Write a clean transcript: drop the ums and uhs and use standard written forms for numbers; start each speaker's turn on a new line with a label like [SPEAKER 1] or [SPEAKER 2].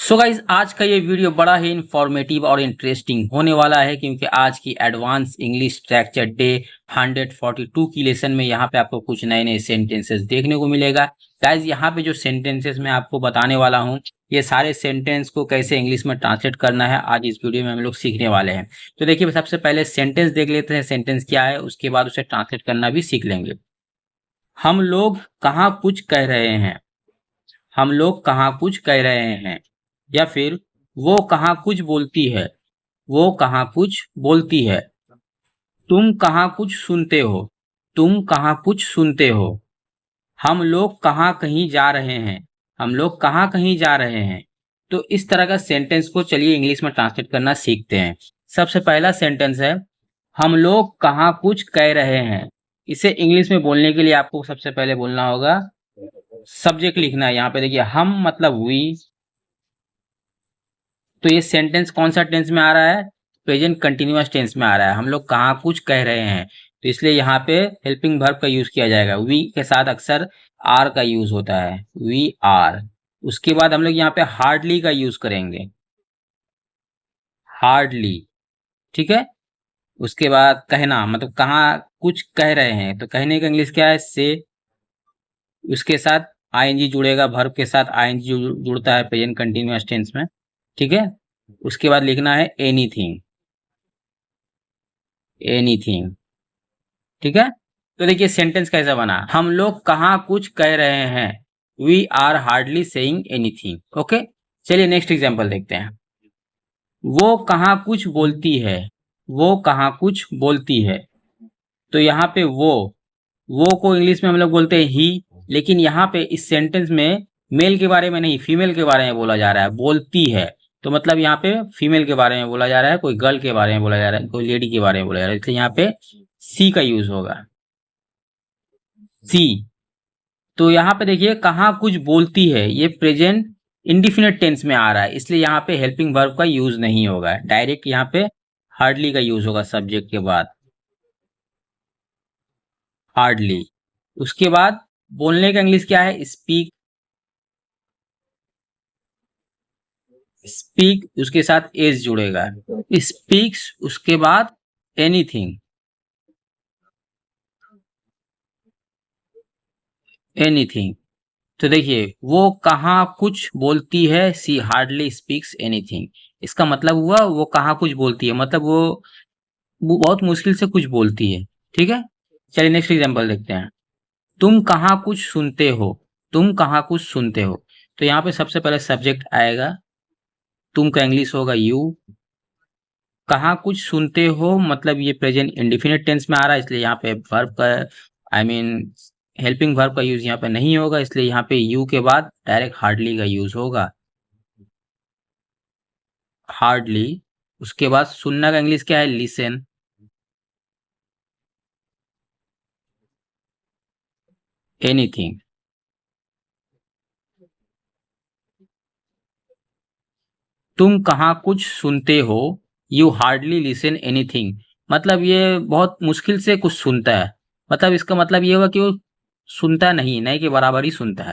[SPEAKER 1] So guys आज का ये वीडियो बड़ा ही इंफॉर्मेटिव और इंटरेस्टिंग होने वाला है क्योंकि आज की एडवांस इंग्लिश स्ट्रक्चर डे 142 की लेसन में यहाँ पे आपको कुछ नए नए सेंटेंसेस देखने को मिलेगा। गाइज यहाँ पे जो सेंटेंसेस मैं आपको बताने वाला हूँ ये सारे सेंटेंस को कैसे इंग्लिश में ट्रांसलेट करना है आज इस वीडियो में हम लोग सीखने वाले हैं। तो देखिए सबसे पहले सेंटेंस देख लेते हैं, सेंटेंस क्या है, उसके बाद उसे ट्रांसलेट करना भी सीख लेंगे। हम लोग कहाँ कुछ कह रहे हैं, हम लोग कहाँ कुछ कह रहे हैं, या फिर वो कहाँ कुछ बोलती है, वो कहाँ कुछ बोलती है। तुम कहाँ कुछ सुनते हो, तुम कहाँ कुछ सुनते हो। हम लोग कहाँ कहीं जा रहे हैं, हम लोग कहाँ कहीं जा रहे हैं। तो इस तरह का सेंटेंस को चलिए इंग्लिश में ट्रांसलेट करना सीखते हैं। सबसे पहला सेंटेंस है हम लोग कहाँ कुछ कह रहे हैं। इसे इंग्लिश में बोलने के लिए आपको सबसे पहले बोलना होगा, सब्जेक्ट लिखना है। यहाँ पे देखिए हम मतलब वी, तो ये सेंटेंस कौन सा टेंस में आ रहा है, प्रेजेंट कंटिन्यूअस टेंस में आ रहा है। हम लोग कहाँ कुछ कह रहे हैं तो इसलिए यहाँ पे हेल्पिंग वर्ब का यूज किया जाएगा। वी के साथ अक्सर आर का यूज होता है, वी आर। उसके बाद हम लोग यहाँ पे हार्डली का यूज करेंगे, हार्डली, ठीक है। उसके बाद कहना मतलब कहाँ कुछ कह रहे हैं, तो कहने का इंग्लिश क्या है, से। उसके साथ आईएनजी जुड़ेगा, वर्ब के साथ आईएनजी जुड़ता है प्रेजेंट कंटिन्यूअस टेंस में, ठीक है। उसके बाद लिखना है एनीथिंग, एनीथिंग, ठीक है। तो देखिए सेंटेंस कैसा बना, हम लोग कहाँ कुछ कह रहे हैं, we are hardly saying anything. Okay, चलिए नेक्स्ट एग्जांपल देखते हैं। वो कहाँ कुछ बोलती है, वो कहाँ कुछ बोलती है। तो यहाँ पे वो को इंग्लिश में हम लोग बोलते हैं ही, लेकिन यहाँ पे इस सेंटेंस में मेल के बारे में नहीं फीमेल के बारे में बोला जा रहा है, बोलती है। तो मतलब यहाँ पे फीमेल के बारे में बोला जा रहा है, कोई गर्ल के बारे में बोला जा रहा है, कोई लेडी के बारे में बोला जा रहा है, इसलिए यहाँ पे सी का यूज होगा, सी। तो यहाँ पे देखिए कहाँ कुछ बोलती है, ये प्रेजेंट इंडिफिनिट टेंस में आ रहा है, इसलिए यहाँ पे हेल्पिंग वर्ब का यूज नहीं होगा, डायरेक्ट यहाँ पे हार्डली का यूज होगा सब्जेक्ट के बाद, हार्डली। उसके बाद बोलने का इंग्लिश क्या है, स्पीक, स्पीक उसके साथ एस जुड़ेगा, स्पीक्स। उसके बाद एनीथिंग, एनीथिंग। तो देखिए वो कहाँ कुछ बोलती है, सी हार्डली स्पीक्स एनीथिंग। इसका मतलब हुआ वो कहाँ कुछ बोलती है, मतलब वो बहुत मुश्किल से कुछ बोलती है, ठीक है। चलिए नेक्स्ट एग्जांपल देखते हैं। तुम कहाँ कुछ सुनते हो, तुम कहाँ कुछ सुनते हो। तो यहाँ पे सबसे पहले सब्जेक्ट आएगा, तुम का इंग्लिश होगा यू। कहाँ कुछ सुनते हो मतलब ये प्रेजेंट इंडिफिनिट टेंस में आ रहा है, इसलिए यहाँ पे वर्ब का आई मीन हेल्पिंग वर्ब का यूज यहाँ पे नहीं होगा, इसलिए यहाँ पे यू के बाद डायरेक्ट हार्डली का यूज होगा, हार्डली। उसके बाद सुनना का इंग्लिश क्या है, लिसन, एनीथिंग। तुम कहाँ कुछ सुनते हो, यू हार्डली लिसन एनीथिंग, मतलब ये बहुत मुश्किल से कुछ सुनता है, मतलब इसका मतलब ये होगा कि वो सुनता नहीं, नहीं के बराबर ही सुनता है।